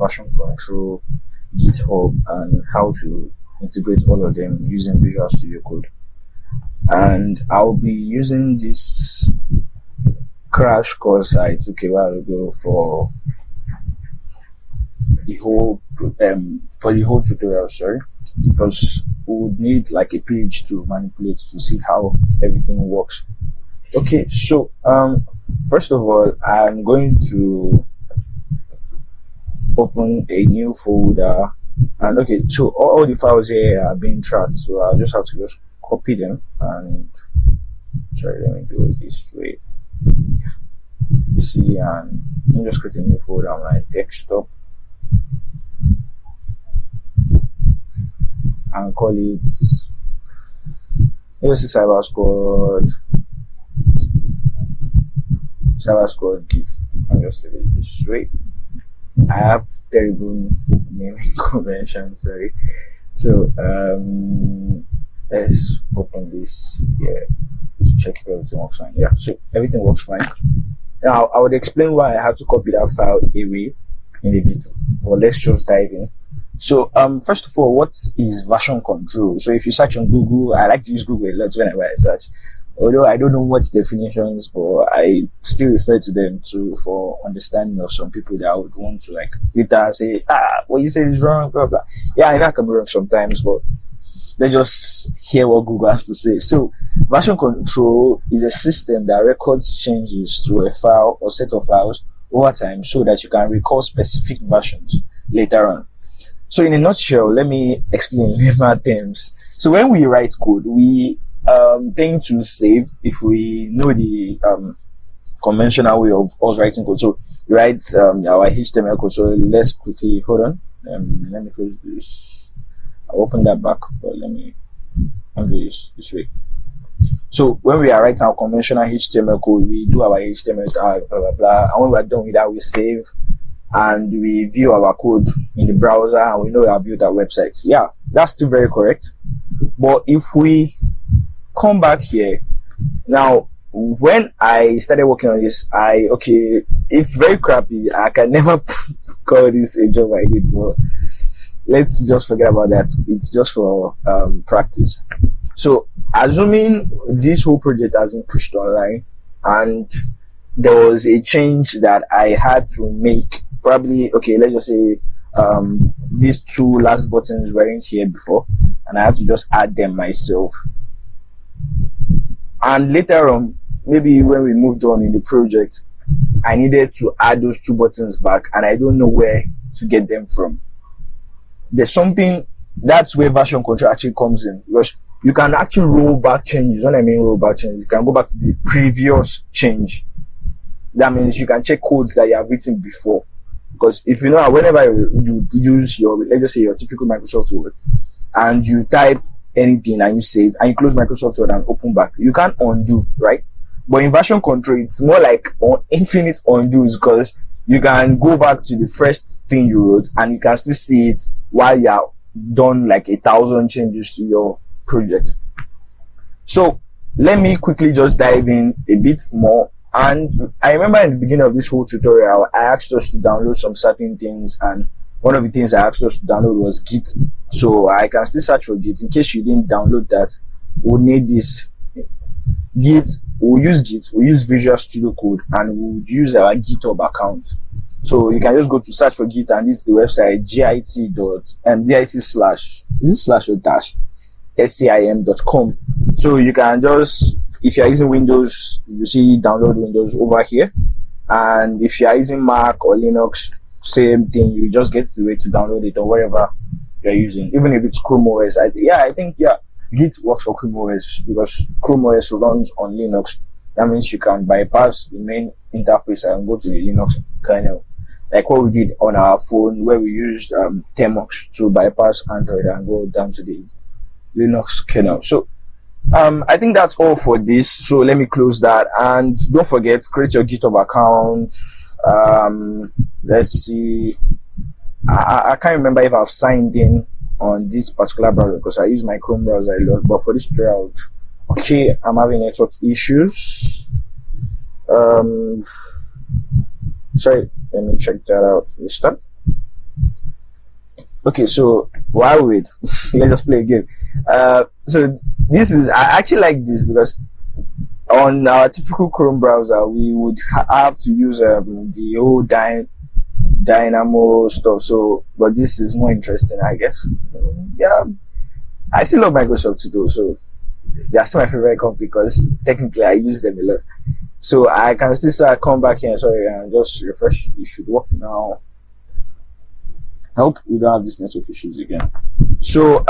version control, GitHub, and how to integrate all of them using Visual Studio Code. And I'll be using this crash course I took a while ago for the whole tutorial, sorry, because we would need like a page to manipulate to see how everything works. Okay, so first of all, I'm going to open a new folder, and okay, so all the files here are being tracked, so I'll just have to just copy them, and sorry, let me do it this way. See, and I'm just create a new folder on my desktop and call it cyber squad Git. I'm just leave it this way. I have terrible naming convention, sorry. So let's open this here to check if everything works fine. Yeah, so everything works fine. Now I would explain why I had to copy that file away in a bit, but let's just dive in. So first of all, what is version control? So if you search on Google, I like to use Google a lot whenever I search, although I don't know much definitions, but I still refer to them too for understanding of some people that would want to like later say, what you say is wrong, blah blah. Yeah, I know I can be wrong sometimes, but let's just hear what Google has to say. So version control is a system that records changes to a file or set of files over time so that you can recall specific versions later on. So in a nutshell, let me explain in layman terms. So when we write code, we tend to save if we know the conventional way of us writing code. So we write our HTML code. So let's quickly hold on. Let me close this. I'll open that back, but let me do this way. So when we are writing our conventional HTML code, we do our HTML tag, blah blah blah, and when we are done with that, we save and we view our code in the browser, and we know we have built our website. Yeah, that's still very correct. But if we come back here now, when I started working on this, it's very crappy. I can never call this a job I did, but let's just forget about that. It's just for practice. So assuming this whole project has been pushed online and there was a change that I had to make, probably, okay, let's just say these two last buttons weren't here before, and I had to just add them myself. And later on, maybe when we moved on in the project, I needed to add those two buttons back, and I don't know where to get them from. There's something, that's where version control actually comes in, because you can actually roll back changes. When I mean roll back changes, you can go back to the previous change. That means you can check codes that you have written before. Because if you know, whenever you use your, let's just say your typical Microsoft Word, and you type anything and you save and you close Microsoft Word and open back, you can't undo, right? But in version control, it's more like infinite undos, because you can go back to the first thing you wrote and you can still see it while you have done like 1,000 changes to your project. So let me quickly just dive in a bit more. And I remember in the beginning of this whole tutorial, I asked us to download some certain things, and one of the things I asked us to download was Git. So I can still search for Git. In case you didn't download that, we'll need this Git. We'll use Git, we'll use Visual Studio Code, and we'll use our GitHub account. So you can just go to search for Git, and this is the website git.scim.com. So you can just, if you're using Windows, you see download Windows over here, and if you're using Mac or Linux, same thing, you just get the way to download it or whatever you're using. Even if it's Chrome OS, I think Git works for Chrome OS, because Chrome OS runs on Linux. That means you can bypass the main interface and go to the Linux kernel, like what we did on our phone, where we used Termux to bypass Android and go down to the Linux kernel. So I think that's all for this. So let me close that, and don't forget, create your GitHub account. Let's see, I can't remember if I've signed in on this particular browser, because I use my Chrome browser a lot, but for this tutorial, okay, I'm having network issues. Sorry, let me check that out this time. Okay, so while we wait, let's just play a game. So this is, I actually like this because on our typical Chrome browser, we would have to use the old Dynamo stuff. So, but this is more interesting, I guess. Yeah, I still love Microsoft too, so they're still my favorite company because technically I use them a lot. So I can still say I come back here, sorry, and just refresh. It should work now. I hope we don't have these network issues again. So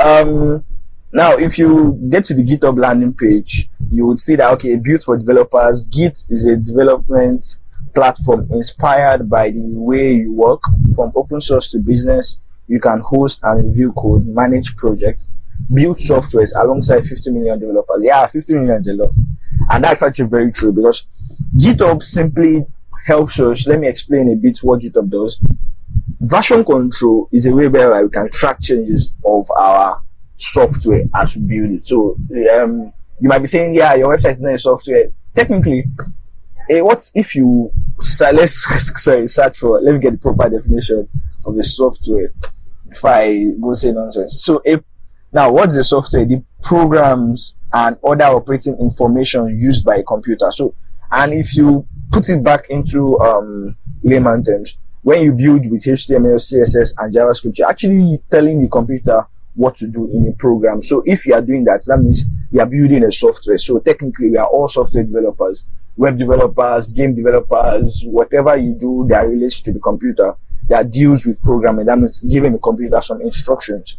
now if you get to the GitHub landing page, you would see that okay, built for developers. Git is a development platform inspired by the way you work, from open source to business. You can host and review code, manage projects, build softwares alongside 50 million developers. Yeah, 50 million is a lot, and that's actually very true because GitHub simply helps us. Let me explain a bit what GitHub does. Version control is a way where we can track changes of our software as we build it. So you might be saying, yeah, your website is not a software. Technically, what if you search for, let me get the proper definition of the software if I go say nonsense. So now what's the software? The programs and other operating information used by a computer. So, and if you put it back into layman terms, when you build with HTML, CSS, and JavaScript, you're actually telling the computer what to do in a program. So if you are doing that, that means you are building a software. So technically, we are all software developers, web developers, game developers, whatever you do that relates to the computer, that deals with programming. That means giving the computer some instructions.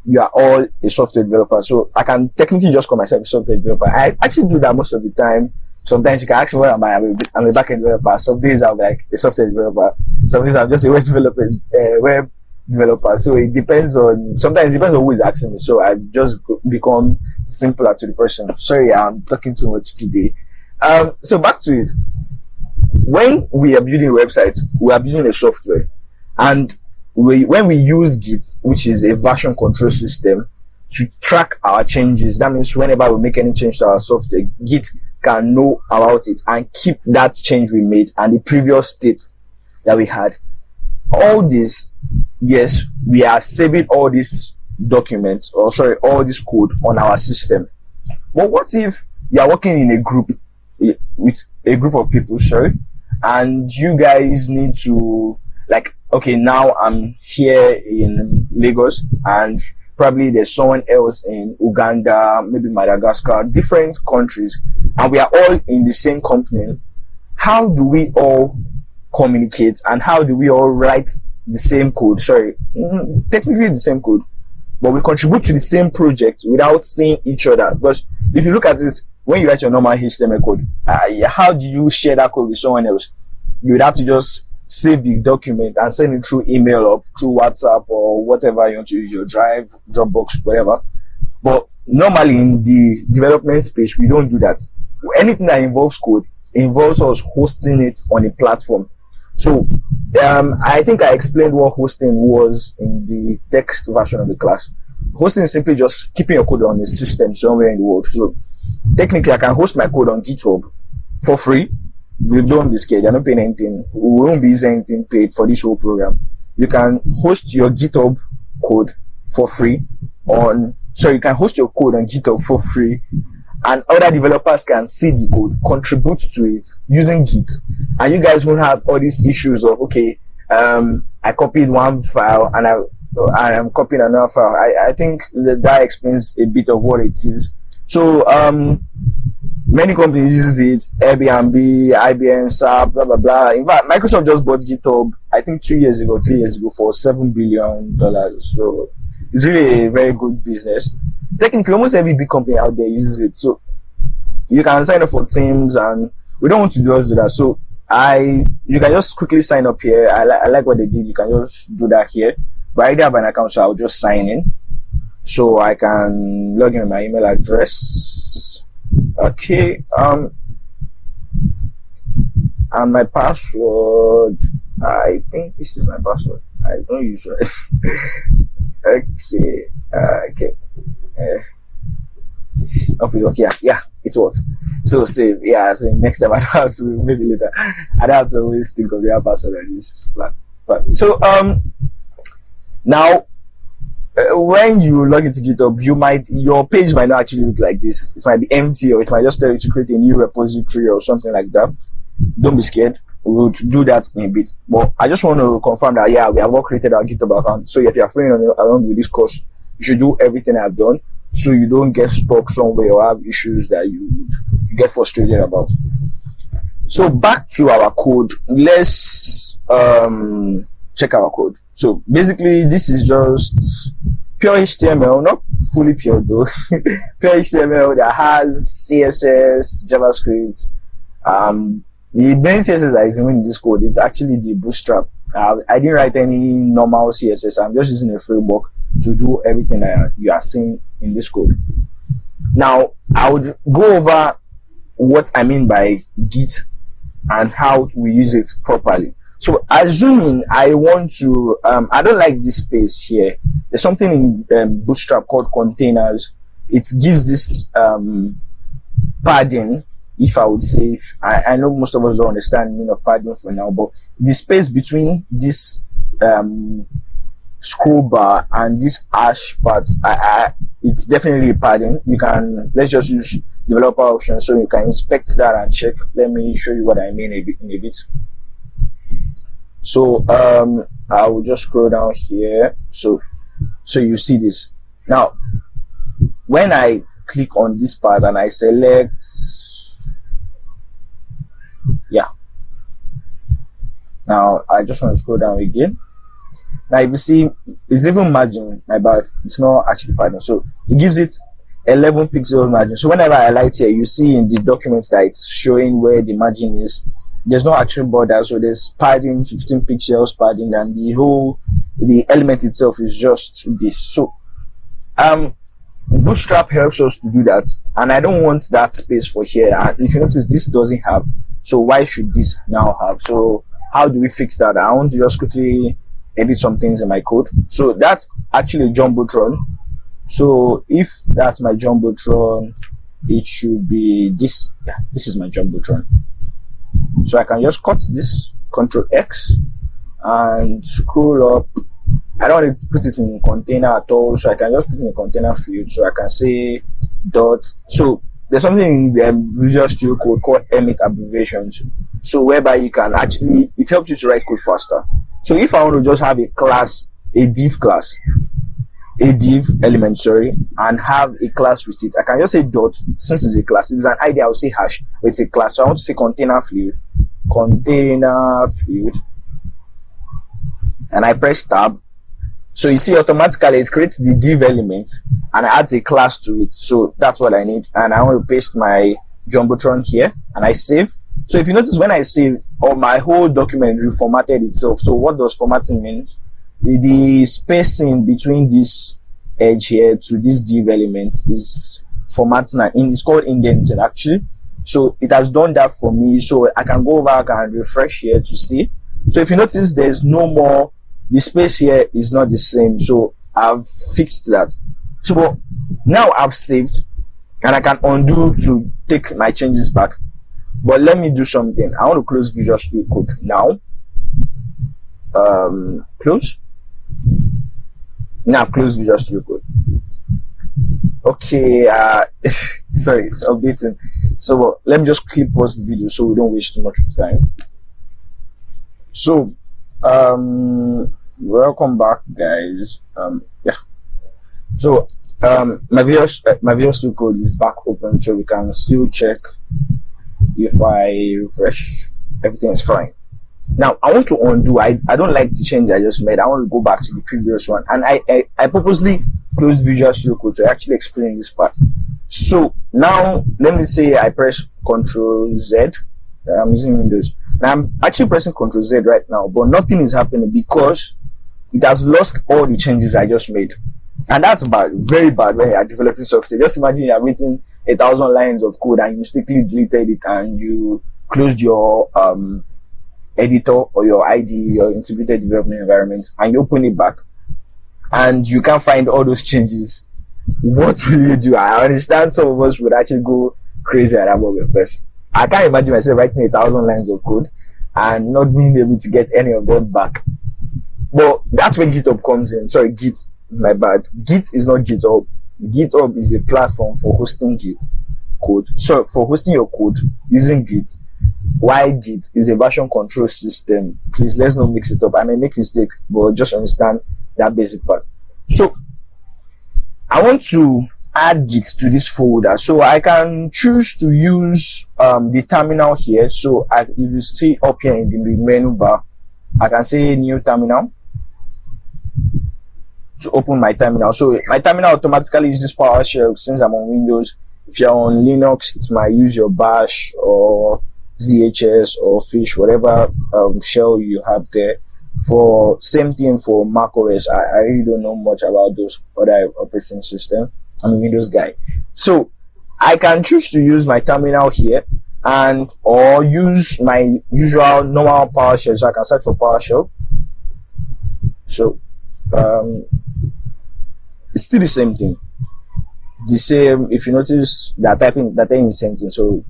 You are all a software developer. So I can technically just call myself a software developer. I actually do that most of the time. Sometimes you can ask me what am I? I'm a backend developer. Some days I'm like a software developer. Some days I'm just a web developer. So it depends on, sometimes it depends on who is asking me. So I just become simpler to the person. Sorry, I'm talking too much today. So back to it. When we are building websites, we are building a software. And when we use Git, which is a version control system, to track our changes, that means whenever we make any change to our software, Git can know about it and keep that change we made and the previous state that we had. All this, yes, we are saving all these documents, or sorry, all this code on our system. But what if you are working in a group with a group of people, sorry, and you guys need to, like, okay, now I'm here in Lagos and probably there's someone else in Uganda, maybe Madagascar, different countries, and we are all in the same company. How do we all communicate and how do we all write the same code? Sorry, technically the same code, but we contribute to the same project without seeing each other. Because if you look at it, when you write your normal HTML code, how do you share that code with someone else? You would have to just save the document and send it through email or through WhatsApp or whatever you want to use, your Drive, Dropbox, whatever. But normally in the development space, we don't do that. Anything that involves code involves us hosting it on a platform. So I think I explained what hosting was in the text version of the class. Hosting is simply just keeping your code on a system somewhere in the world. So technically, I can host my code on GitHub for free. You don't be scared. You're not paying anything. We won't be using anything paid for this whole program. You can host your GitHub code for free you can host your code on GitHub for free, and other developers can see the code, contribute to it using Git, and you guys won't have all these issues of, okay, I copied one file and I'm copying another file. I think that explains a bit of what it is. So many companies use it, Airbnb, IBM, SAP, blah blah blah. In fact, Microsoft just bought GitHub, I think 3 years ago, for $7 billion. So it's really a very good business. Technically, almost every big company out there uses it. So you can sign up for Teams, and we don't want to just do that. So you can just quickly sign up here. I like what they did. You can just do that here. But I already have an account, so I'll just sign in. So I can log in with my email address. Okay, and my password, I think this is my password. I don't use it. Okay. Yeah, it works. So save. Yeah, so next time I don't have to, maybe later, I don't have to always think of the password on this plan. But so now when you log into GitHub, your page might not actually look like this. It might be empty, or it might just tell you to create a new repository or something like that. Don't be scared. We'll do that in a bit. But I just want to confirm that, yeah, we have all created our GitHub account. So if you're following along with this course, you should do everything I've done, so you don't get stuck somewhere or have issues that you get frustrated about. So back to our code. Let's check our code. So basically, this is just pure HTML, not fully pure though. Pure HTML that has CSS, JavaScript. The main CSS that is in this code, it's actually the Bootstrap. I didn't write any normal CSS. I'm just using a framework to do everything that you are seeing in this code. Now, I would go over what I mean by Git and how we use it properly. So, assuming I want to, I don't like this space here. There's something in Bootstrap called containers. It gives this padding. If I would say, I know most of us don't understand the meaning of padding for now, but the space between this scroll bar and this hash part, it's definitely a padding. You can, let's just use developer options so you can inspect that and check. Let me show you what I mean in a bit. So I will just scroll down here. So you see this. Now, when I click on this part and I select, yeah. Now I just want to scroll down again. Now if you see, it's even margin, my bad, it's not actually padding. So it gives it 11 pixel margin. So whenever I highlight here, you see in the documents that it's showing where the margin is. There's no actual border, so there's padding, 15 pixels padding, and the element itself is just this. So Bootstrap helps us to do that, and I don't want that space for here. And if you notice, this doesn't have, so why should this now have? So how do we fix that? I want to just quickly edit some things in my code. So that's actually a Jumbotron. So if that's my Jumbotron, it should be this. Yeah, this is my Jumbotron. So I can just cut this, Control X, and scroll up. I don't want to put it in container at all, so I can just put it in a container field. So I can say dot. So there's something in the Visual Studio Code called Emit abbreviations. So whereby you can actually, it helps you to write code faster. So if I want to just have a class, a div element, and have a class with it, I can just say dot. Since it's a class, if it's an ID, I'll say hash, but it's a class. So I want to say container field, and I press tab. So you see automatically it creates the div element and adds a class to it. So that's what I need. And I want to paste my Jumbotron here and I save. So if you notice, when I saved, my whole document reformatted itself. So what does formatting mean? The spacing between this edge here to this div element is formatting, and it's called indenting actually. So it has done that for me. So I can go back and refresh here to see. So if you notice, there's no more, the space here is not the same. So I've fixed that. So now I've saved and I can undo to take my changes back. But let me do something. I want to close Visual Studio Code now. Close. Now I've closed Visual Studio Code. Okay, sorry, it's updating. So let me just clip pause the video so we don't waste too much of time. So welcome back, guys. Yeah. So my Visual Studio Code is back open, so we can still check. If I refresh, everything is fine. Now I want to undo. I don't like the change I just made. I want to go back to the previous one, and I purposely closed Visual Studio Code to actually explain this part. So now let me say I press Ctrl Z. I'm using Windows. Now I'm actually pressing Ctrl Z right now, but nothing is happening because it has lost all the changes I just made, and that's bad, very bad when you are developing software. Just imagine you are written 1,000 lines of code and you mistakenly deleted it and you closed your editor or your IDE, your integrated development environment, and you open it back and you can't find all those changes. What will you do? I understand some of us would actually go crazy at that moment first. I can't imagine myself writing 1,000 lines of code and not being able to get any of them back. But that's when GitHub comes in. Sorry, Git. my bad. Git is not GitHub. GitHub is a platform for hosting Git code. So for hosting your code using Git, while Git is a version control system. Please, let's not mix it up. I may make mistakes, but just understand that basic part. So I want to add Git to this folder, so I can choose to use the terminal here. So if you see up here in the menu bar, I can say new terminal to open my terminal. So my terminal automatically uses PowerShell since I'm on Windows. If you're on Linux, it might use your Bash or ZHS or Fish, whatever shell you have there. For same thing for macOS. I really don't know much about those other operating systems. I'm a Windows guy, so I can choose to use my terminal here and or use my usual normal PowerShell. So I can search for PowerShell. So it's still the same thing. The same. If you notice that typing that in sentence, so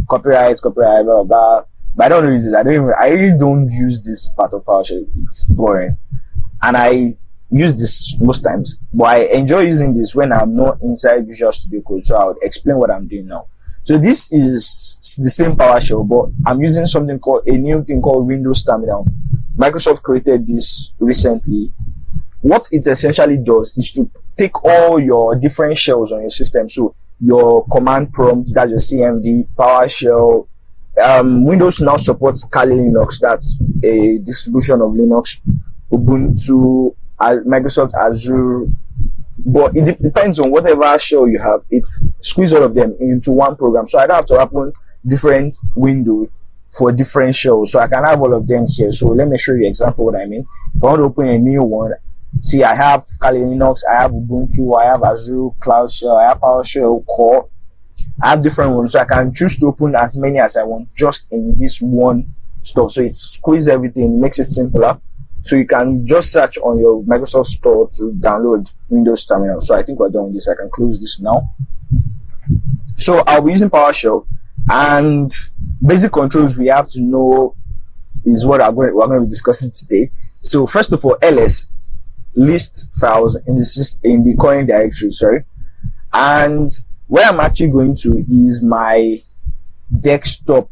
copyright, blah, blah, blah. But I don't use this. I really don't use this part of PowerShell. It's boring, and I use this most times. But I enjoy using this when I'm not inside Visual Studio Code. So I'll explain what I'm doing now. So this is the same PowerShell, but I'm using something called a new thing called Windows Terminal. Microsoft created this recently. What it essentially does is to take all your different shells on your system. So your command prompt, that's your CMD, PowerShell. Windows now supports Kali Linux, that's a distribution of Linux, Ubuntu, Microsoft Azure, but it depends on whatever shell you have. It squeezes all of them into one program, so I don't have to open different windows for different shells. So I can have all of them here. So let me show you example what I mean. If I want to open a new one, see, I have Kali Linux, I have Ubuntu, I have Azure Cloud Shell, I have PowerShell Core. I have different ones, so I can choose to open as many as I want just in this one stuff. So it squeezes everything, makes it simpler. So you can just search on your Microsoft Store to download Windows Terminal. So I think we're done with this. I can close this now. So I'll be using PowerShell, and basic controls we have to know is what we're going to be discussing today. So first of all, ls, list files in the current directory, sorry. And where I'm actually going to is my desktop,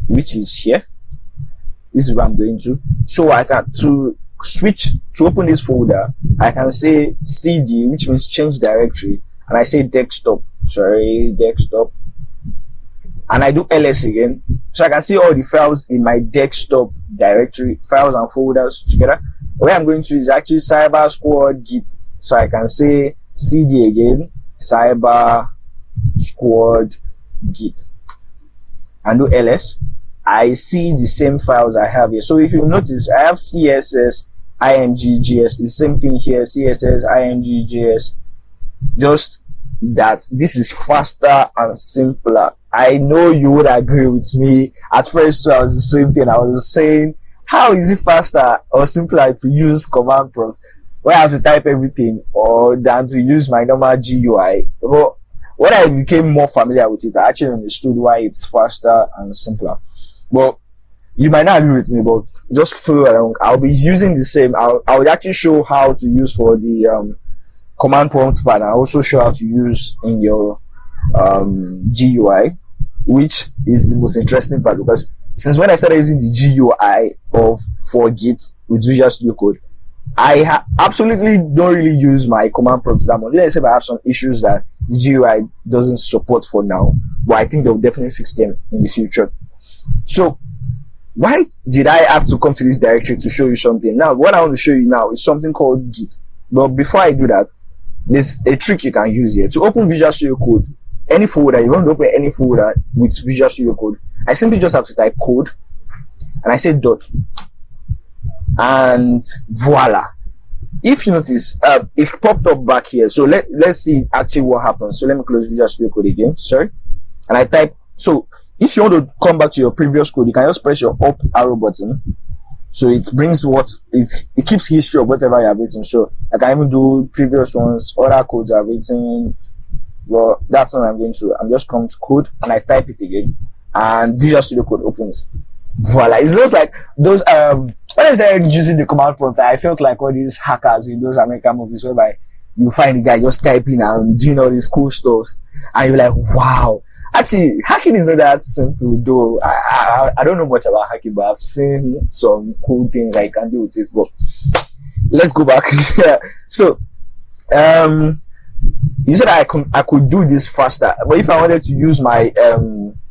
which is here. This is where I'm going to. So I can to open this folder, I can say cd, which means change directory, and I say desktop, and I do ls again, so I can see all the files in my desktop directory, files and folders together. Where I'm going to is actually cyber squad git, so I can say cd again, cyber squad git, and do ls. I see the same files I have here. So if you notice, I have css, img.js, the same thing here, css, img.js, just that this is faster and simpler. I know you would agree with me. At first, so I was the same thing. I was saying, how is it faster or simpler to use command prompt where I have to type everything, or than to use my normal GUI? But when I became more familiar with it, I actually understood why it's faster and simpler. Well, you might not agree with me, but just follow along. I'll be using the same. I would actually show how to use for the command prompt part, and I also show how to use in your GUI, which is the most interesting part, because since when I started using the GUI for Git with Visual Studio Code, I absolutely don't really use my command prompts that much. Let's say I have some issues that the GUI doesn't support for now, but I think they'll definitely fix them in the future. So why did I have to come to this directory to show you something? Now, what I want to show you now is something called Git. But before I do that, there's a trick you can use here. To open Visual Studio Code, any folder, you want to open any folder with Visual Studio Code, I simply just have to type code, and I say dot, and voila. If you notice, it's popped up back here. So let's see actually what happens. So let me close Visual Studio Code again, sorry. And I type, so if you want to come back to your previous code, you can just press your up arrow button. So it brings it keeps history of whatever you have written. So I can even do previous ones, other codes I've written. Well, that's what I'm going to. I'm just coming to code and I type it again, and Visual Studio Code opens. Voila! It looks like those when I started using the command prompt, I felt like all these hackers in those American movies whereby you find the guy just typing and doing all these cool stuff, and you're like, wow. Actually, hacking is not that simple, though. I don't know much about hacking, but I've seen some cool things I can do with it. But let's go back. Yeah. So, you said I could do this faster, but if I wanted to use my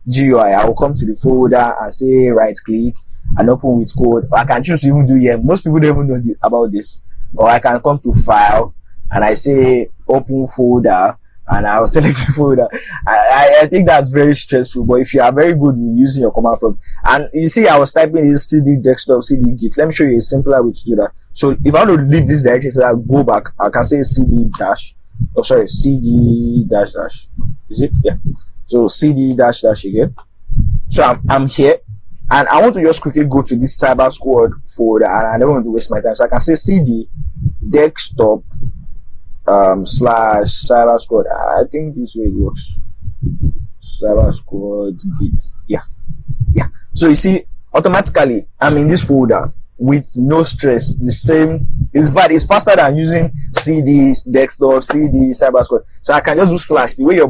GUI, I will come to the folder and say right click and open with code. Or I can choose to even do here. Most people don't even know about this. Or I can come to file and I say open folder and I'll select the folder. I think that's very stressful, but if you are very good with using your command prompt, and you see I was typing this cd desktop, cd git. Let me show you a simpler way to do that. So if I want to leave this directory, so I go back, I can say cd dash, oh sorry, cd dash dash, is it? Yeah. So cd dash dash again. So I'm here and I want to just quickly go to this cyber squad folder, and I don't want to waste my time, so I can say cd desktop slash cyber squad. I think this way it works. Cyber squad git. Yeah. So you see, automatically I'm in this folder with no stress. The same it's faster than using cd desktop, cd cyber squad. So I can just do slash the way your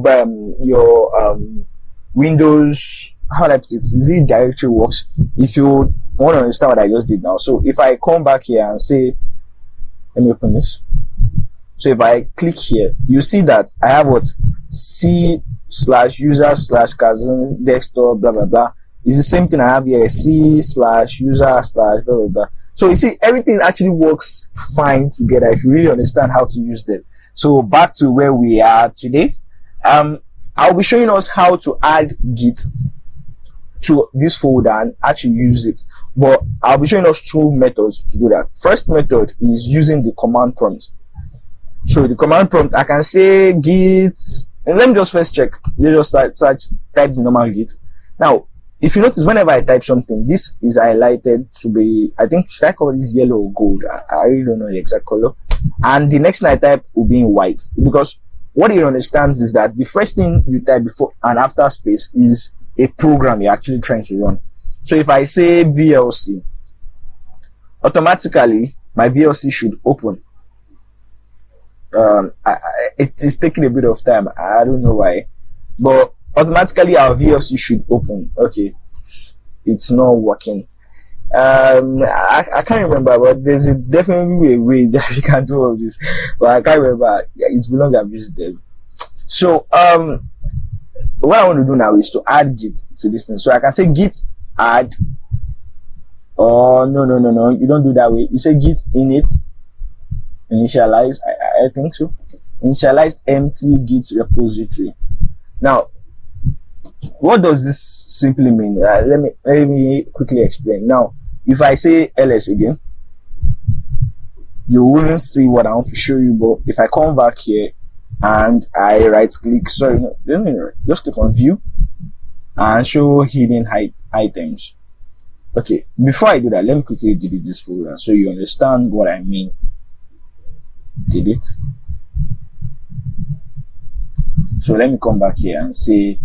Windows, how do I put it, Z directory works. If you want to understand what I just did now, so if I come back here and say, let me open this. So if I click here, you see that I have what? C/user/Kazan desktop blah blah blah. It's the same thing I have here, C/user/ blah blah blah. So you see, everything actually works fine together if you really understand how to use them. So back to where we are today. I'll be showing us how to add Git to this folder and actually use it. But I'll be showing us two methods to do that. First method is using the command prompt. So the command prompt, I can say git, and let me just first check. You just type the normal git. Now, if you notice, whenever I type something, this is highlighted to be, I think, should I call this yellow or gold? I really don't know the exact color. And the next thing I type will be in white, because what it understands is that the first thing you type before and after space is a program you're actually trying to run. So if I say VLC, automatically my VLC should open. It is taking a bit of time. I don't know why, but automatically our VLC should open. Okay, it's not working. I can't remember, but there's definitely a way that you can do all this, but I can't remember. Yeah, it's been long I've used them. So what I want to do now is to add Git to this thing. So I can say Git add. Oh no, you don't do that way. You say Git init initialize. I think so. Initialized empty Git repository. Now, what does this simply mean? Let me quickly explain. Now, if I say ls again, you wouldn't see what I want to show you. But if I come back here and I right click, sorry, no, just click on view and show hidden items. Okay, before I do that, let me quickly delete this folder so you understand what I mean. Delete. So let me come back here and say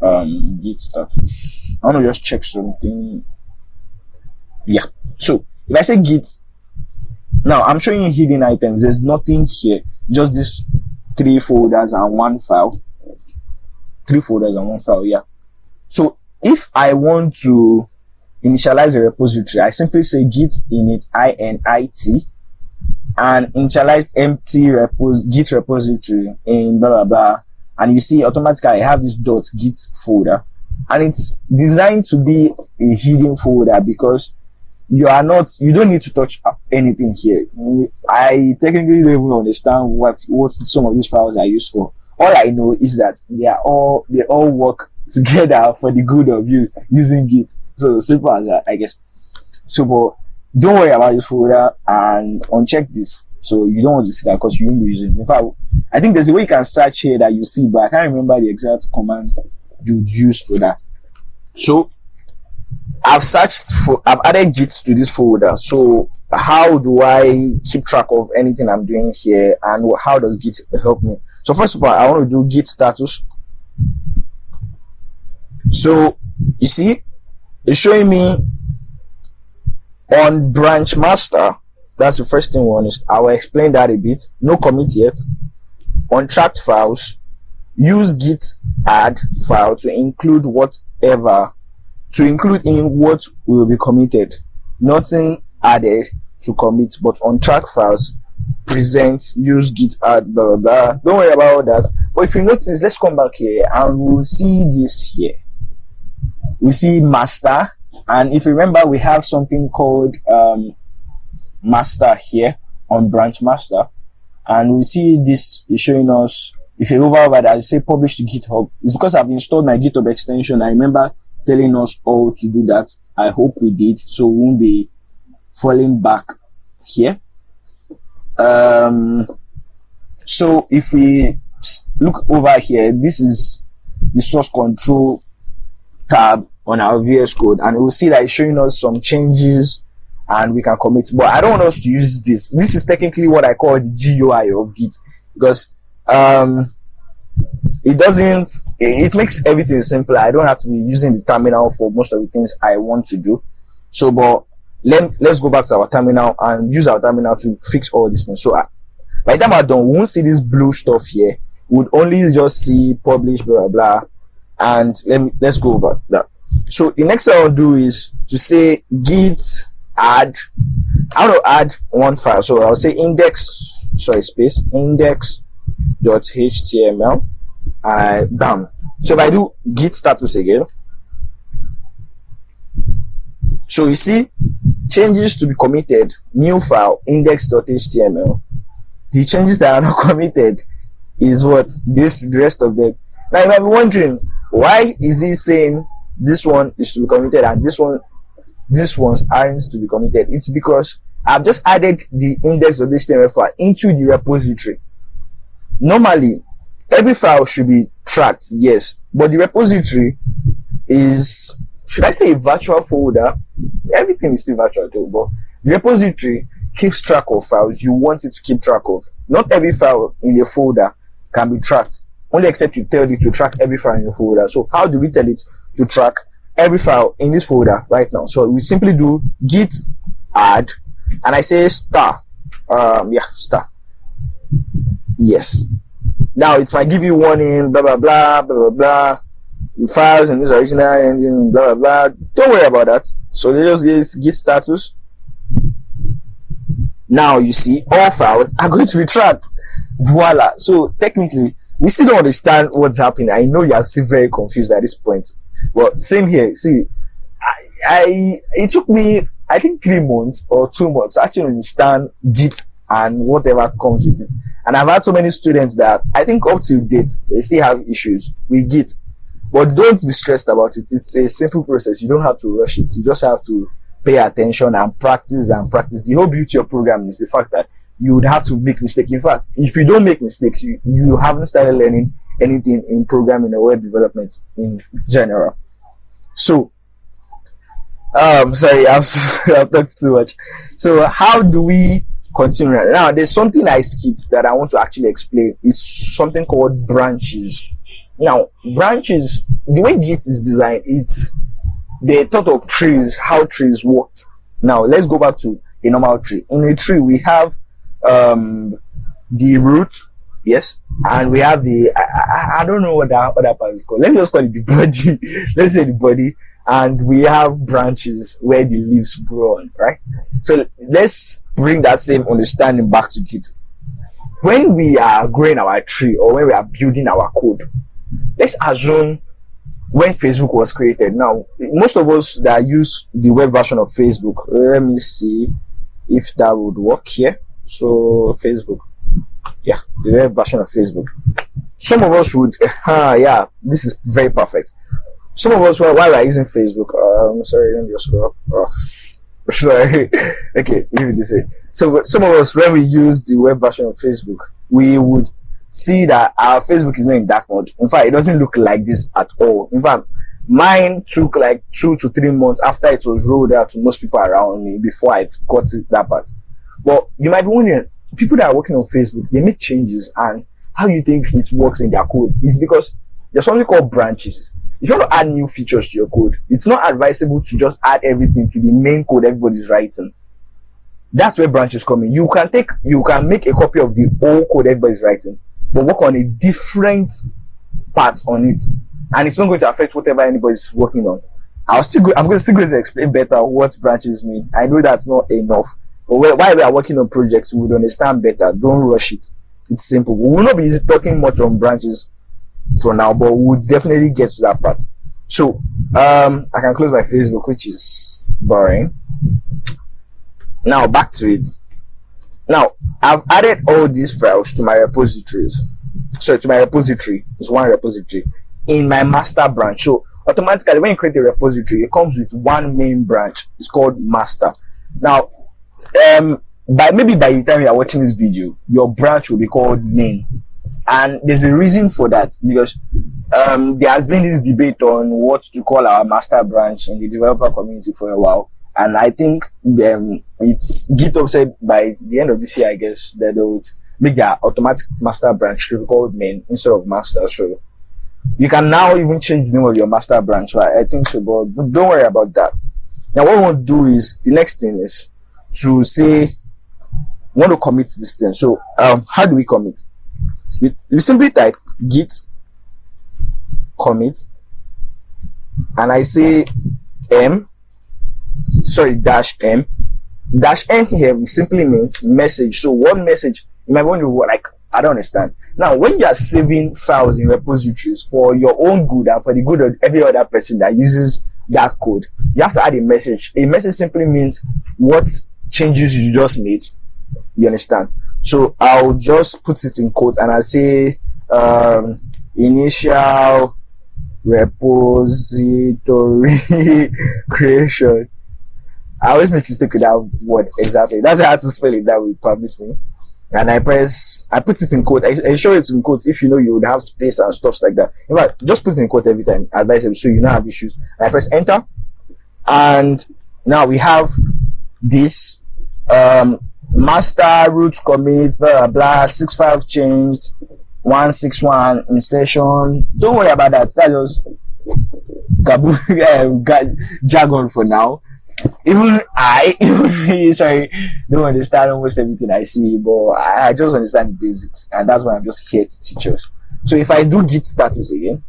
git status. I want to just check something. Yeah, so if I say git, now I'm showing you hidden items. There's nothing here, just these 3 folders and 1 file. 3 folders and 1 file. Yeah, so if I want to initialize a repository, I simply say git init init and initialized empty git repository in blah blah blah, and you see automatically I have this .git folder, and it's designed to be a hidden folder because you don't need to touch anything here. I technically don't even understand what some of these files are used for. All I know is that they all work together for the good of you using Git. So simple as that, I guess. So but don't worry about this folder and uncheck this. So you don't want to see that because you won't be using it. In fact, I think there's a way you can search here that you see, but I can't remember the exact command you'd use for that. So I've added Git to this folder. So how do I keep track of anything I'm doing here, and how does Git help me? So first of all, I want to do Git status. So you see, it's showing me On branch master, that's the first thing we want. I will explain that a bit. No commit yet. On tracked files, use git add file to include in what will be committed. Nothing added to commit, but on track files, present, use git add, blah blah blah. Don't worry about all that. But if you notice, let's come back here and we'll see this here. We see master, and if you remember, we have something called master here on branch master, and we see this is showing us. If you hover over that, you say publish to GitHub. It's because I've installed my GitHub extension. I remember telling us all to do that. I hope we did, so we won't be falling back here. So if we look over here, this is the source control tab on our VS Code, and we'll see that it's showing us some changes and we can commit. But I don't want us to use this. This is technically what I call the GUI of Git, because it makes everything simpler. I don't have to be using the terminal for most of the things I want to do. So, but let's go back to our terminal and use our terminal to fix all these things. So by the time I'm done, we won't see this blue stuff here. We would only just see publish, blah blah blah. And let's go over that. So the next thing I'll do is to say git add. I want to add one file, so I'll say index.html. Bam. So if I do git status again, so you see changes to be committed, new file, index.html. The changes that are not committed is what the rest of them. Now you might be wondering, why is he saying this one is to be committed and these ones aren't to be committed? It's because I've just added the index.html file into the repository. Normally every file should be tracked, yes, but the repository is, should I say, a virtual folder? Everything is still virtual too, but the repository keeps track of files you want it to keep track of. Not every file in the folder can be tracked, only except you tell it to track every file in the folder. So how do we tell it to track every file in this folder right now? So we simply do git add, and I say star. Star. Yes. Now it might give you warning, blah blah blah blah blah blah. The files in this original engine, blah blah blah. Don't worry about that. So they just git status. Now you see all files are going to be tracked. Voila. So technically, we still don't understand what's happening. I know you are still very confused at this point. But same here. See, it took me, I think, 3 months or 2 months to actually understand Git and whatever comes with it. And I've had so many students that I think up to date they still have issues with Git. But don't be stressed about it. It's a simple process. You don't have to rush it. You just have to pay attention and practice and practice. The whole beauty of programming is the fact that you would have to make mistakes. In fact, if you don't make mistakes, you haven't started learning anything in programming or web development in general. So, sorry, I've talked too much. So how do we continue? Now, there's something I skipped that I want to actually explain. It's something called branches. Now, branches, the way Git is designed, it's the thought of trees, how trees work. Now, let's go back to a normal tree. In a tree, we have the root, yes, and we have the I don't know what that other part is called. Let me just call it the body. Let's say the body, and we have branches where the leaves grow on, right? So let's bring that same understanding back to Git. When we are growing our tree or when we are building our code, let's assume when Facebook was created. Now, most of us that use the web version of Facebook, let me see if that would work here. So Facebook, yeah, the web version of Facebook. Some of us would, yeah, this is very perfect. Some of us, while we're using Facebook, sorry, let me just scroll up. Oh, sorry. Okay, leave it this way. So some of us, when we use the web version of Facebook, we would see that our Facebook is not in dark mode. In fact, it doesn't look like this at all. In fact, mine took like 2 to 3 months after it was rolled out to most people around me before I got that part. But you might be wondering, people that are working on Facebook, they make changes, and how you think it works in their code is because there's something called branches. if you want to add new features to your code, it's not advisable to just add everything to the main code everybody's writing. That's where branches come in. You can make a copy of the old code everybody's writing, but work on a different part on it, and it's not going to affect whatever anybody's working on. I'm still going to explain better what branches mean. I know that's not enough, but while we are working on projects, we would understand better. Don't rush it. It's simple. We will not be talking much on branches for now, but we'll definitely get to that part. So I can close my Facebook, which is boring. Now back to it. Now I've added all these files to my repositories. To my repository. It's one repository in my master branch. So automatically when you create a repository, it comes with one main branch. It's called master. Now by the time you are watching this video, your branch will be called main. And there's a reason for that, because there has been this debate on what to call our master branch in the developer community for a while. And I think it's Github said by the end of this year, I guess, that they would make their automatic master branch to be called main instead of master. So you can now even change the name of your master branch, right? I think so, but don't worry about that. Now what we want to do is, the next thing is to say, we want to commit this thing. So how do we commit? You simply type git commit, and I say -m. -m here simply means message. So what message? You might wonder, like, I don't understand. Now, when you are saving files in repositories for your own good and for the good of every other person that uses that code, you have to add a message. A message simply means what changes you just made. You understand? So I'll just put it in quote and I'll say initial repository creation. I always make mistake with that word exactly. That's how to spell it. That will permit me. And I put it in quote. I show it in quotes if you know you would have space and stuff like that. In fact, just put it in quote every time. Advisable, so you don't have issues. And I press enter. And now we have this master root commit, blah blah, 6.5 changed, 161 insertion. Don't worry about that. That just jargon for now. Even me, sorry, don't understand almost everything I see, but I just understand the basics, and that's why I'm just here to teach us. So if I do git status again,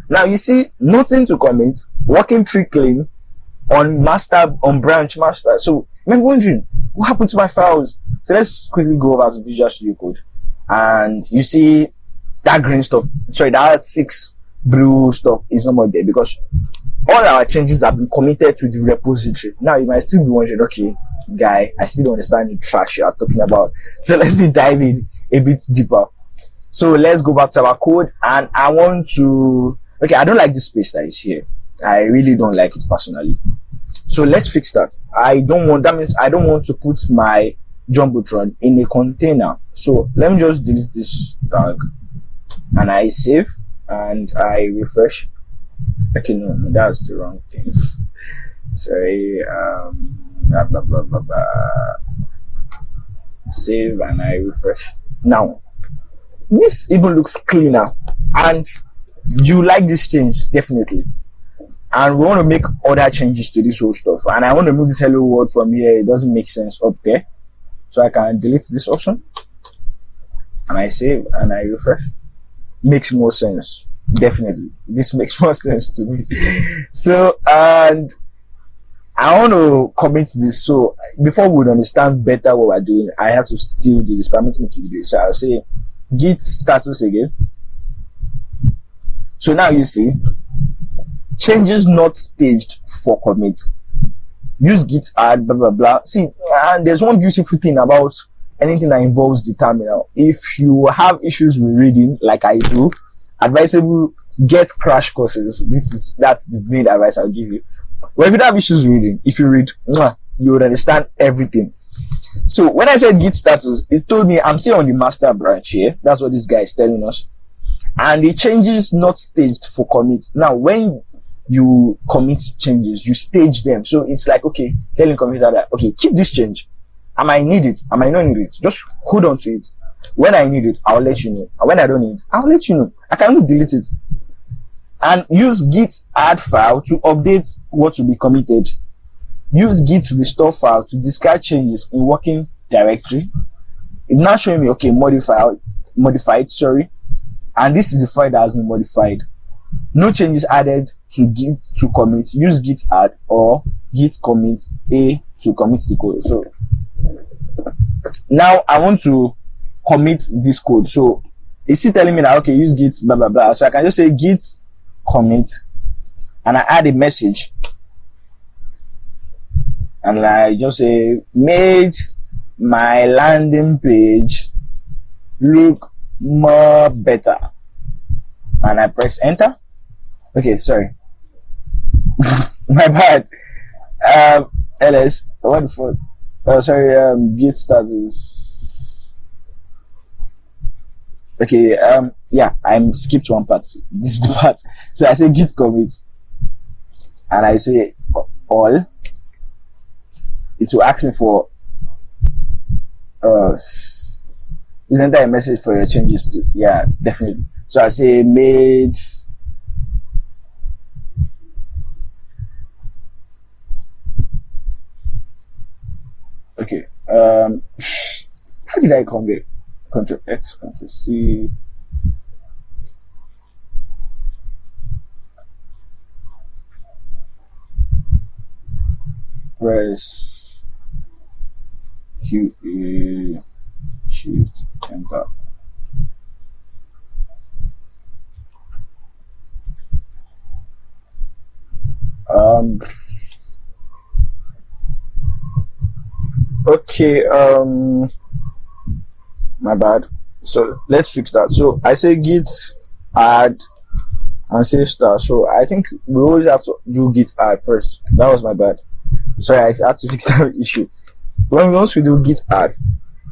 now you see nothing to commit, working tree clean on branch master. So I'm wondering what happened to my files. So let's quickly go over to Visual Studio Code, and you see that green stuff. Sorry, that 6 blue stuff is no more there because all our changes have been committed to the repository. Now you might still be wondering, okay, guy, I still don't understand the trash you are talking about. So let's dive in a bit deeper. So let's go back to our code, and I want to, okay, I don't like this space that is here. I really don't like it personally. So let's fix that. That means I don't want to put my Jumbotron in a container. So let me just delete this tag, and I save and I refresh. Okay, no, that's the wrong thing. Sorry. Blah, blah, blah, blah, blah. Save and I refresh. Now, this even looks cleaner, and you like this change definitely. And we want to make other changes to this whole stuff. And I want to move this hello world from here. It doesn't make sense up there, so I can delete this option. And I save and I refresh. Makes more sense. Definitely, this makes more sense to me. So, and I want to commit this. So before we would understand better what we're doing, I have to still do this. Permit me to do this. So I'll say git status again. So now you see changes not staged for commit. Use git add blah blah blah. See, and there's one beautiful thing about anything that involves the terminal. If you have issues with reading, like I do, advisable, get crash courses. That's the main advice I'll give you. Well, if you don't have issues reading, if you read, you would understand everything. So when I said git status, it told me I'm still on the master branch here. That's what this guy is telling us. And the changes not staged for commit. Now, when you commit changes, you stage them. So it's like, okay, telling computer that, okay, keep this change. I might need it, I might not need it. Just hold on to it. When I need it, I'll let you know. And when I don't need it, I'll let you know. I can even delete it. And use git add file to update what will be committed. Use git restore file to discard changes in working directory. It's now showing me, okay, modified, sorry. And this is the file that has been modified. No changes added to git to commit. Use git add or git commit a to commit the code. So now I want to commit this code. So is it telling me that, okay, use git blah blah blah? So I can just say git commit and I add a message and I just say made my landing page look more better, and I press enter. Okay, sorry. My bad. ls what the fuck? Oh, sorry. Git status. Okay. Yeah, I'm skipped one part. This is the part. So I say git commit and I say all. It will ask me for isn't there a message for your changes too? Yeah, definitely. So I say made okay. How did I convert? Control X, Control C. Press Q A Shift Enter. Okay, my bad. So let's fix that. So I say git add and say start. So I think we always have to do git add first. That was my bad. Sorry, I had to fix that issue. Once we do git add,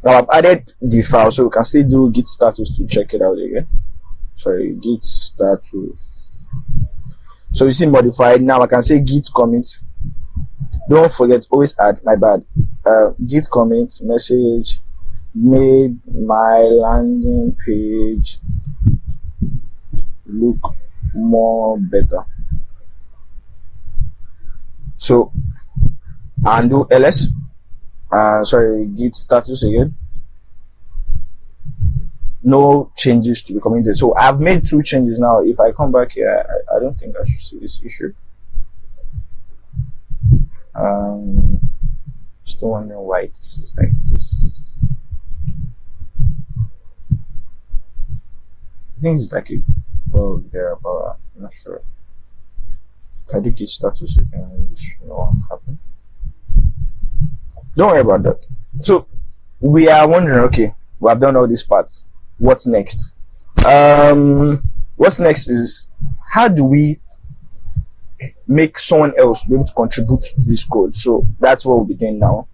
now I've added the file, so we can still do git status to check it out again. Sorry, git status. So you see modified. Now I can say git commit. Don't forget, always add, my bad. Git commit message made my landing page look more better. So and do ls sorry, git status again. No changes to be committed. So I've made 2 changes now. If I come back here, I don't think I should see this issue. Still wondering why this is like this. I think it's like a bug there, but I'm not sure. If I do git status again, you should know what happened. Don't worry about that. So we are wondering, okay, we have done all these parts. What's next? What's next is, how do we make someone else be able to contribute to this code? So that's what we'll be doing now.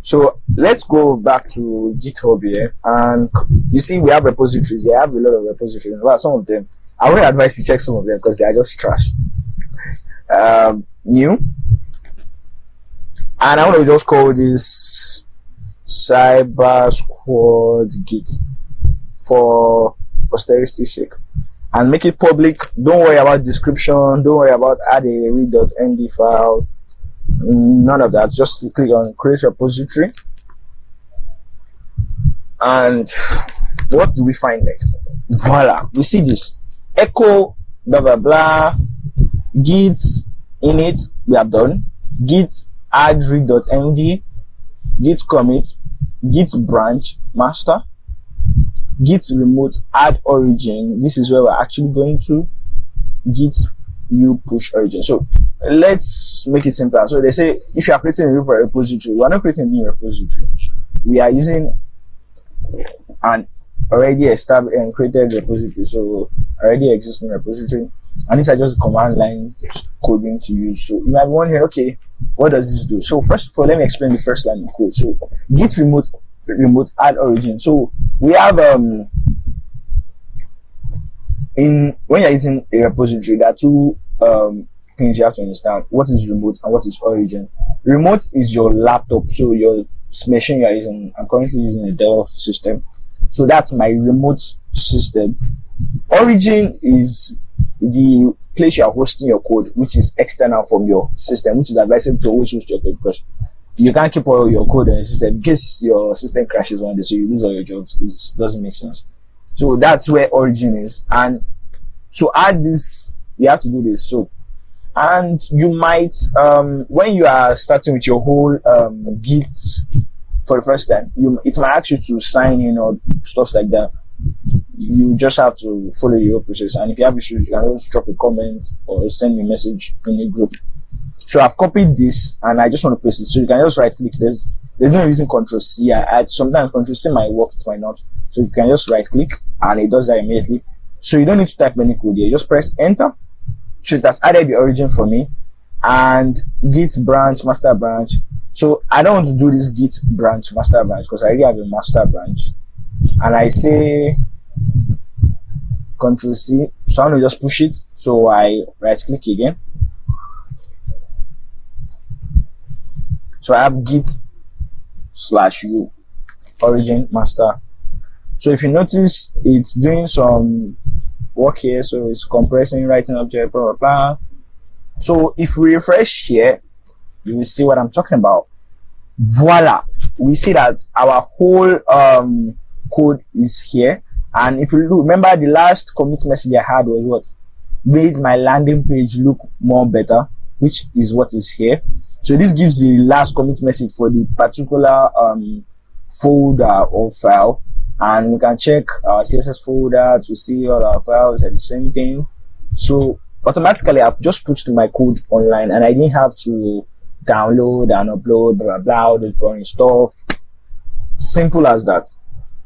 So let's go back to GitHub here, and you see we have repositories here. I have a lot of repositories. Well, some of them, I would advise you check some of them because they are just trash. New, and I want to just call this Cyber Squad Git for posterity's sake, and make it public. Don't worry about description. Don't worry about add a read.md file. None of that. Just click on create repository. And what do we find next? Voila, we see this echo blah blah blah git init. We have done git add read.md, git commit, git branch master, git remote add origin. This is where we're actually going to git you push origin. So let's make it simpler. So they say if you are creating a new repository, we are not creating a new repository. We are using an already established and created repository, so already existing repository, and these are just command line coding to use. So you might be wondering, okay, what does this do? So first of all, let me explain the first line of code. So git remote add origin. So we have when you're using a repository, there are 2 things you have to understand. What is remote and what is origin? Remote is your laptop, so your machine you are using. I'm currently using a Dell system, So that's my remote system. Origin is the place you are hosting your code, which is external from your system, which is advisable to always host your code, because you can't keep all your code on your system in case your system crashes one day, so you lose all your jobs. It doesn't make sense. So that's where origin is. And to add this, you have to do this. So, and you might when you are starting with your whole Git for the first time, it might ask you to sign in or stuff like that. You just have to follow your process, and if you have issues, you can always drop a comment or send me a message in a group. So I've copied this and I just want to paste it. So you can just right click. There's no reason Control C. Sometimes Control C might work, it might not. So you can just right click and it does that immediately. So you don't need to type any code here. Just press enter. So it has added the origin for me, and Git branch, master branch. So I don't want to do this Git branch, master branch, because I already have a master branch. And I say Control C. So I'm going to just push it. So I right click again. So I have Git /u origin master. So if you notice, it's doing some work here. So it's compressing, writing object, blah, blah, blah. So if we refresh here, you will see what I'm talking about. Voila. We see that our whole code is here. And if you remember, the last commit message I had was what made my landing page look more better, which is what is here. So this gives the last commit message for the particular folder or file, and we can check our CSS folder to see all our files are the same thing. So automatically I've just pushed my code online, and I didn't have to download and upload blah blah blah, all this boring stuff. Simple as that.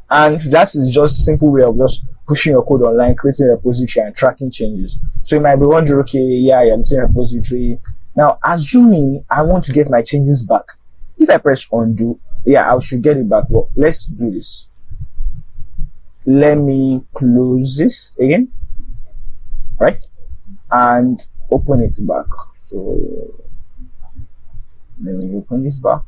And that is just a simple way of just pushing your code online, creating a repository and tracking changes. So you might be wondering, okay, yeah, you're in the same repository. Now, assuming I want to get my changes back, if I press undo, yeah, I should get it back. Well, let's do this. Let me close this again, right? And open it back. So let me open this back.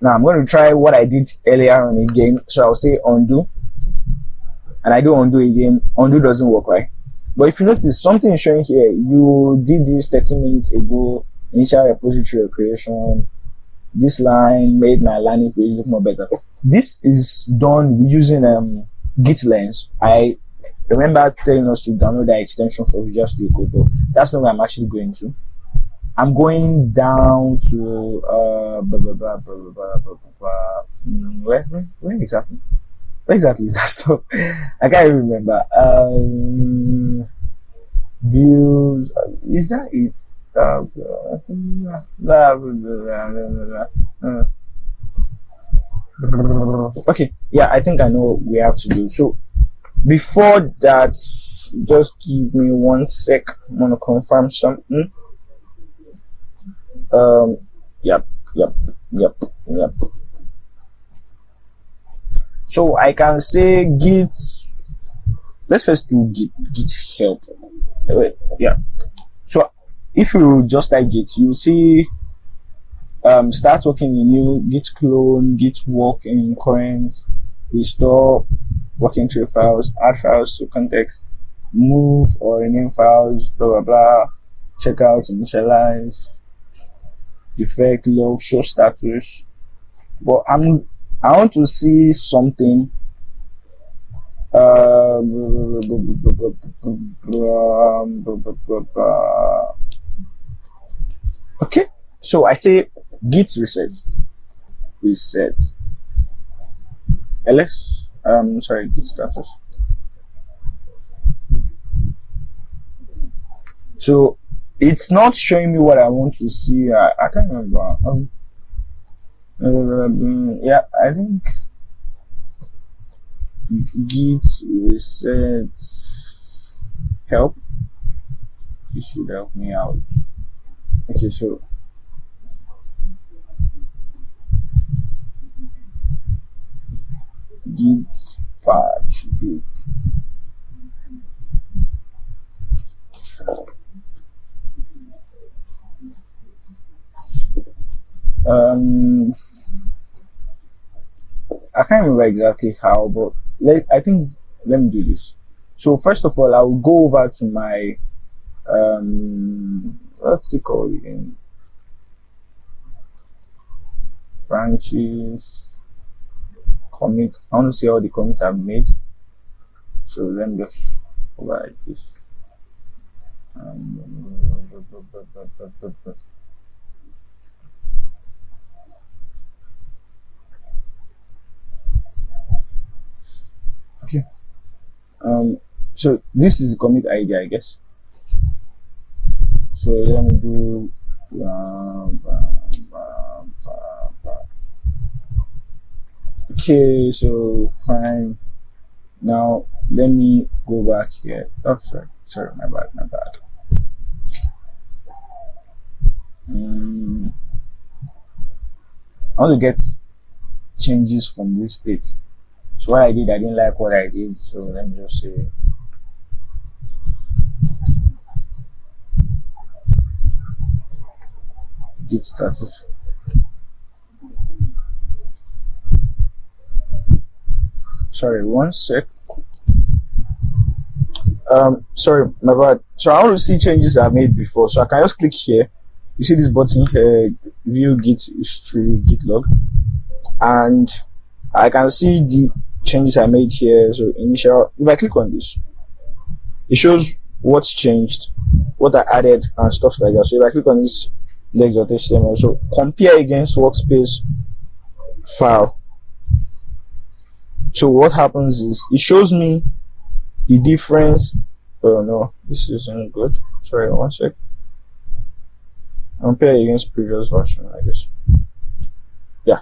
Now I'm going to try what I did earlier on again. So I'll say undo, and I do undo again. Undo doesn't work, right? But if you notice, something is showing here. You did this 30 minutes ago. Initial repository creation. This line made my landing page look more better. This is done using Git Lens. I remember telling us to download that extension for Visual Studio Code, but that's not where I'm actually going to. I'm going down to where exactly? Where exactly is that stuff? I can't even remember. Views, is that it? Okay, yeah, I think I know what we have to do. So before that, just give me 1 sec. I want to confirm something. Yep. So I can say git. Let's first do git help. Yeah. So if you just type git, you see start working in new, git clone, git work in current, restore working tree files, add files to context, move or rename files, blah blah blah, checkout, initialize, defect, log, show status. But I want to see something. Okay, so I say git reset ls sorry, git status. So it's not showing me what I want to see. I can't remember. Yeah, I think git reset help. This should help me out. Okay, so git patch git. Um, I can't remember exactly how, but I think let me do this. So first of all, I will go over to my what's it called again? Branches, commit. I want to see all the commits I've made. So let me just override this. Okay. So this is the commit ID, I guess. So let me do okay, so fine. Now let me go back here. Oh, sorry, my bad. I want to get changes from this state. So what I didn't like what I did. So let me just say git status. Sorry, one sec. Sorry, my bad. So I want to see changes I made before. So I can just click here. You see this button here, view git history, git log, and I can see the changes I made here. So initial, if I click on this, it shows what's changed, what I added, and stuff like that. So if I click on this index.html, so compare against workspace file. So what happens is it shows me the difference. Oh no, this isn't good. Sorry, one sec. Compare against previous version, I guess. Yeah,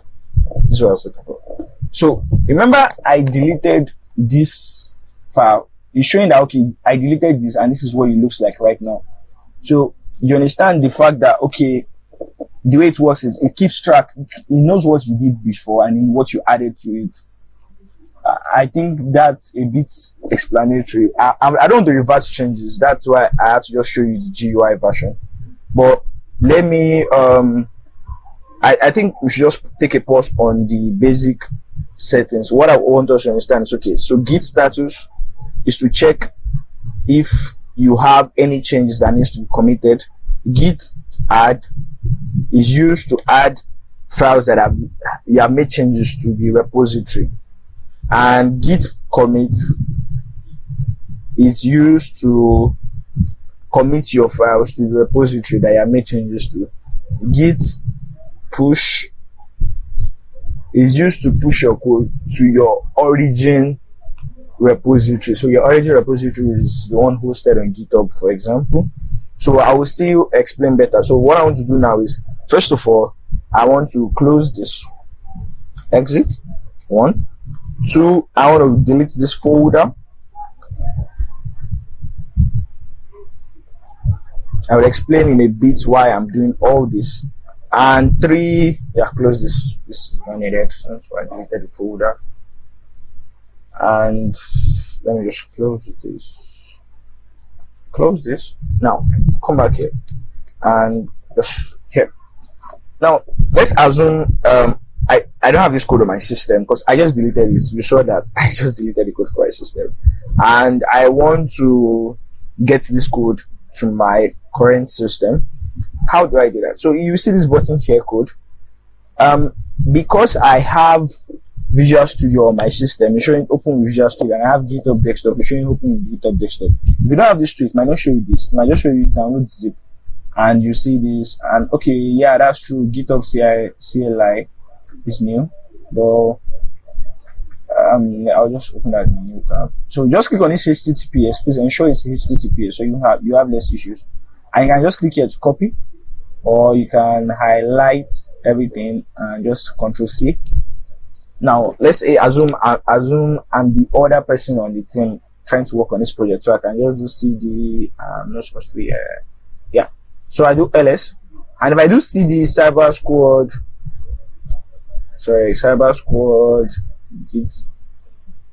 this is what I was looking for. So remember, I deleted this file. It's showing that okay, I deleted this, and this is what it looks like right now. So you understand the fact that okay, the way it works is it keeps track. It knows what you did before and what you added to it. I think that's a bit explanatory. I don't want to reverse changes. That's why I had to just show you the GUI version. But let me I think we should just take a pause on the basic settings. What I want us to understand is okay, so git status is to check if you have any changes that needs to be committed. Git add is used to add files that you have made changes to the repository, and git commit is used to commit your files to the repository that you have made changes to. Git push is used to push your code to your origin repository. So your origin repository is the one hosted on GitHub, for example. So I will still explain better. So what I want to do now is, first of all, I want to close this, exit. 1, 2, I want to delete this folder. I will explain in a bit why I'm doing all this. And 3, yeah, close this. This is not needed, so I deleted the folder. And let me just close this. Close this. Now come back here and just here. Now let's assume I don't have this code on my system because I just deleted it. You saw that I just deleted the code for my system, and I want to get this code to my current system. How do I do that? So you see this button here, code. Because I have Visual Studio on my system, it's showing open with Visual Studio, and I have GitHub desktop, it's showing open with GitHub desktop. If you don't have this to it, might not show you this. It might just show you download zip, and you see this, and okay, yeah, that's true. GitHub CLI is new, but I'll just open that in a new tab. So just click on this HTTPS. Please ensure it's HTTPS, so you have less issues. And you can just click here to copy, or you can highlight everything and just Control C. Now let's say assume I'm the other person on the team trying to work on this project, so I can just do CD. I'm not supposed to be yeah. So I do ls, and if I do CD cyber squad git,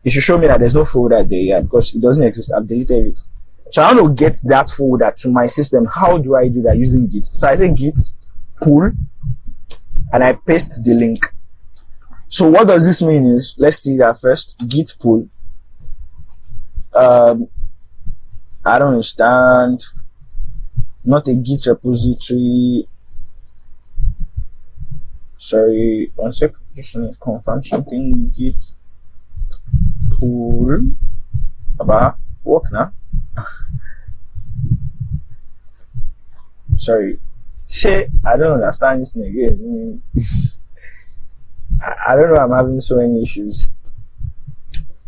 it should show me that there's no folder there yet because it doesn't exist. I've deleted it. So I want to get that folder to my system. How do I do that? Using git. So I say git pull and I paste the link. So what does this mean is, let's see that first. Git pull. I don't understand. Not a Git repository. Sorry, one sec. Just need to confirm something. Git pull. About work now. Sorry. Shit, I don't understand this thing again. I don't know, I'm having so many issues.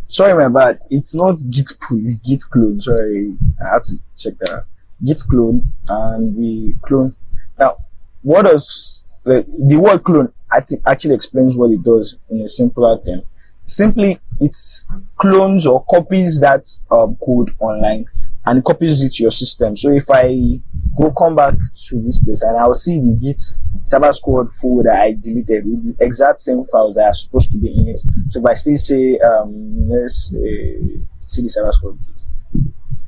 Sorry, my bad. It's not Git pull, it's Git clone. Sorry, I have to check that out. Git clone, and we clone. Now, what does the word clone actually explains what it does in a simpler term. Simply, it clones or copies that code online and copies it to your system. So if I come back to this place and I'll see the Git Cyber Squad folder I deleted with the exact same files that are supposed to be in it. So if I still say let's see the Cyber Squad Git,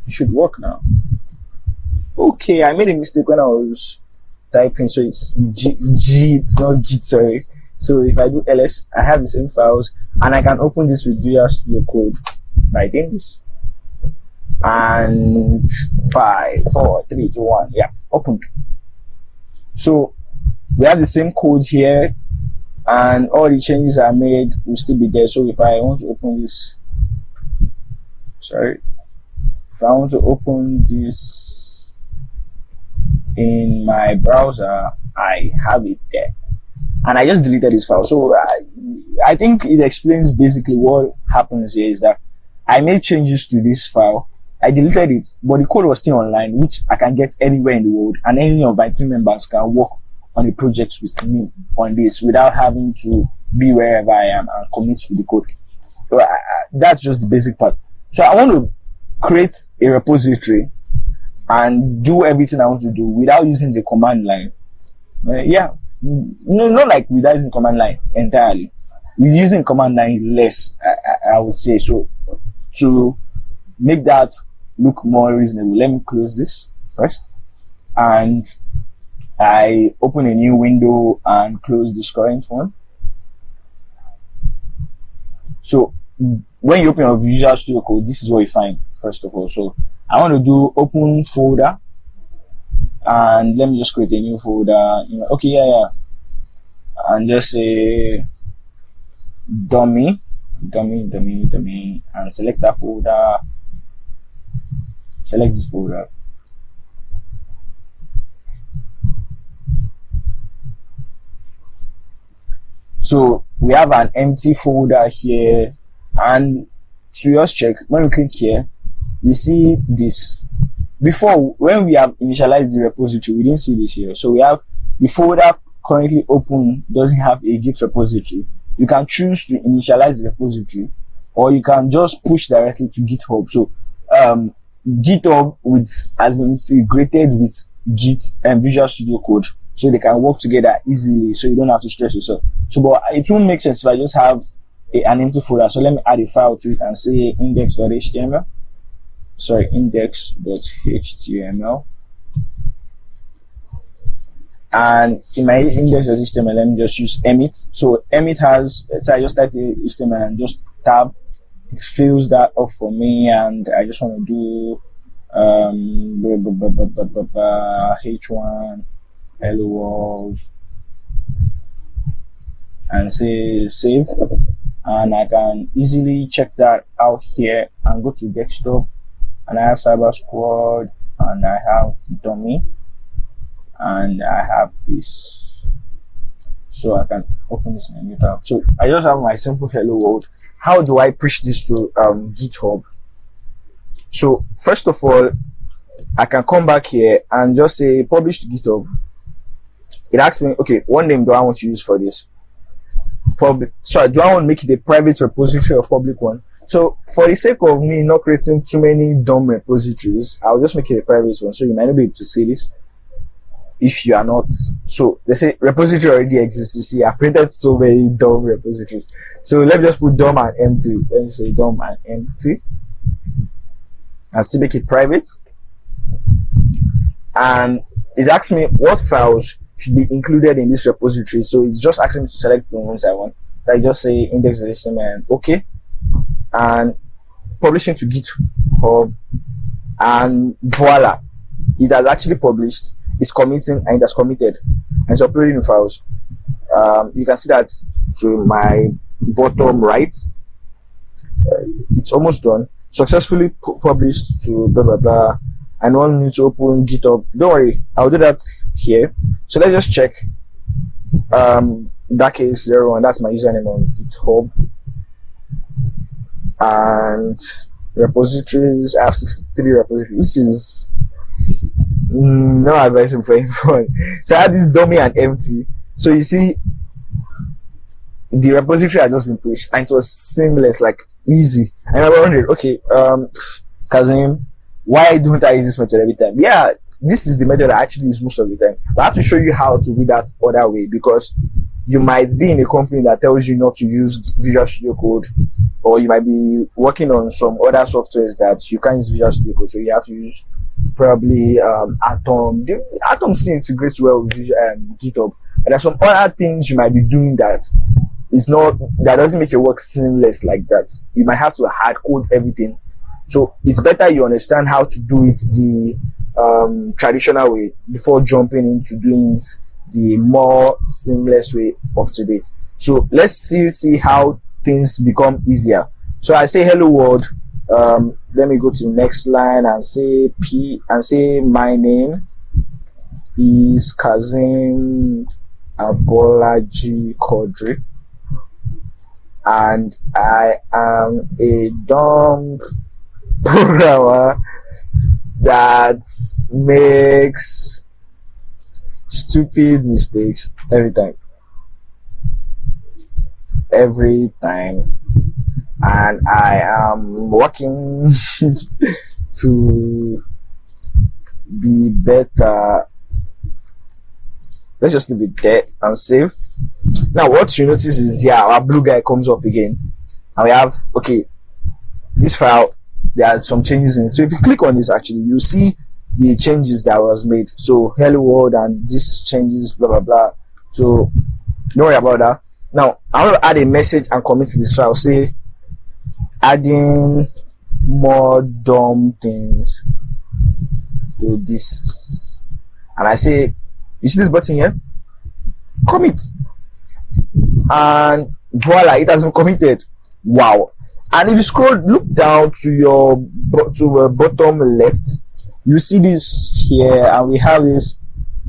it should work now. Okay, I made a mistake when I was typing, so it's it's not Git, sorry. So if I do ls, I have the same files, and I can open this with Visual Studio Code by doing this. And 5, 4, 3, 2, 1, yeah, opened. So we have the same code here, and all the changes I made will still be there. So if I want to open this, sorry, if I want to open this in my browser, I have it there. And I just deleted this file. So I think it explains basically what happens here is that I made changes to this file. I deleted it, but the code was still online, which I can get anywhere in the world, and any of my team members can work on a project with me on this without having to be wherever I am and commit to the code. So that's just the basic part. So I want to create a repository and do everything I want to do without using the command line. No, not like without using command line entirely. We're using command line less, I would say. So to make that look more reasonable, let me close this first, and I open a new window and close this current one. So when you open your Visual Studio Code, this is what you find first of all. So I want to do open folder, and let me just create a new folder. Okay, and just say dummy, and select that folder. Select this folder. So we have an empty folder here, and to just check, when we click here, we see this. Before, when we have initialized the repository, we didn't see this here. So we have the folder currently open doesn't have a Git repository. You can choose to initialize the repository, or you can just push directly to GitHub. So GitHub has been integrated with Git and Visual Studio Code, so they can work together easily, so you don't have to stress yourself. So but it won't make sense if I just have an empty folder. So let me add a file to it and say index.html. Sorry, index.html. And in my index.html, let me just use emit. So emit has, so I just type the HTML and just tab. It fills that up for me, and I just want to do h1 hello world and say save, and I can easily check that out here and go to desktop, and I have Cyber Squad, and I have dummy, and I have this. So I can open this in a new tab. So I just have my simple hello world. How do I push this to GitHub? So first of all, I can come back here and just say publish to GitHub. It asks me, okay, what name do I want to use for this? Public. So do I want to make it a private repository or public one? So for the sake of me not creating too many dumb repositories, I'll just make it a private one. So you might not be able to see this if you are not. So they say repository already exists. You see, I've created so many dumb repositories. So let me just put dumb and empty. Let me say dumb and empty, and still make it private. And it asks me what files should be included in this repository. So it's just asking me to select the ones I want. I just say index.html and okay, and publishing to GitHub, and voila, it has actually published. It's committing, and it has committed, and it's uploading the files. You can see that to my bottom right. It's almost done. Successfully published to blah blah blah. I don't need to open GitHub. Don't worry, I'll do that here. So let's just check. That case 01, that's my username on GitHub. And repositories, I have 63 repositories, which is no advice for anyone. So I had this dummy and empty. So you see, the repository had just been pushed, and it was seamless, like easy. And I wondered, okay, Kazim, why don't I use this method every time? Yeah, this is the method I actually use most of the time. But I have to show you how to do that other way, because you might be in a company that tells you not to use Visual Studio Code, or you might be working on some other softwares that you can't use Visual Studio Code, so you have to use probably Atom. Atom still integrates well with GitHub, but there's some other things you might be doing that doesn't make your work seamless like that. You might have to hard code everything. So it's better you understand how to do it the traditional way before jumping into doing it the more seamless way of today. So let's see how things become easier. So I say hello world. Let me go to the next line and say my name is Kazim Abolaji Kodri, and I am a dumb programmer that makes stupid mistakes every time, and I am working to be better. Let's just leave it there and save. Now what you notice is, yeah, our blue guy comes up again, and we have, okay, this file, there are some changes in it. So if you click on this, actually you see the changes that was made. So hello world and this changes, blah blah blah. So don't worry about that. Now I want to add a message and commit to this. So I'll say adding more dumb things to this, and I say, you see this button here, commit, and voila, it has been committed. Wow. And if you scroll, look down to your bottom left, you see this here, and we have this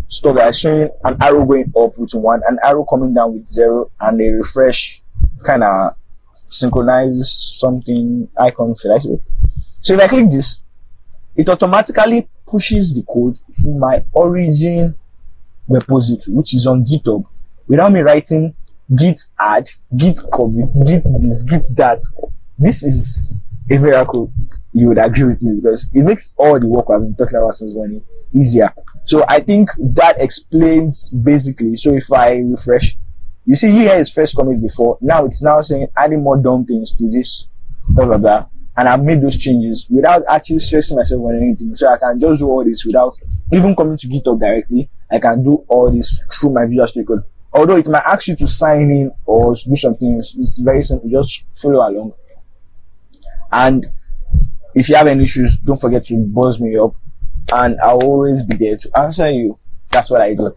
stuff that is showing an arrow going up with 1, an arrow coming down with 0, and a refresh kind of synchronize something icon, should I say. So if I click this, it automatically pushes the code to my origin repository, which is on GitHub, without me writing git add, git commit, git this, git that. This is a miracle. You would agree with me, because it makes all the work I've been talking about since morning easier. So I think that explains basically. So if I refresh, you see here is first commit before, now it's now saying adding more dumb things to this, blah blah blah, and I've made those changes without actually stressing myself on anything. So I can just do all this without even coming to GitHub directly. I can do all this through my Visual Studio Code. Although it might ask you to sign in or do something, it's very simple. Just follow along. And if you have any issues, don't forget to buzz me up, and I'll always be there to answer you. That's what I do.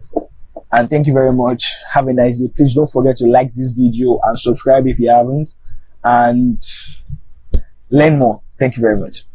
And thank you very much. Have a nice day. Please don't forget to like this video and subscribe if you haven't, and learn more. Thank you very much.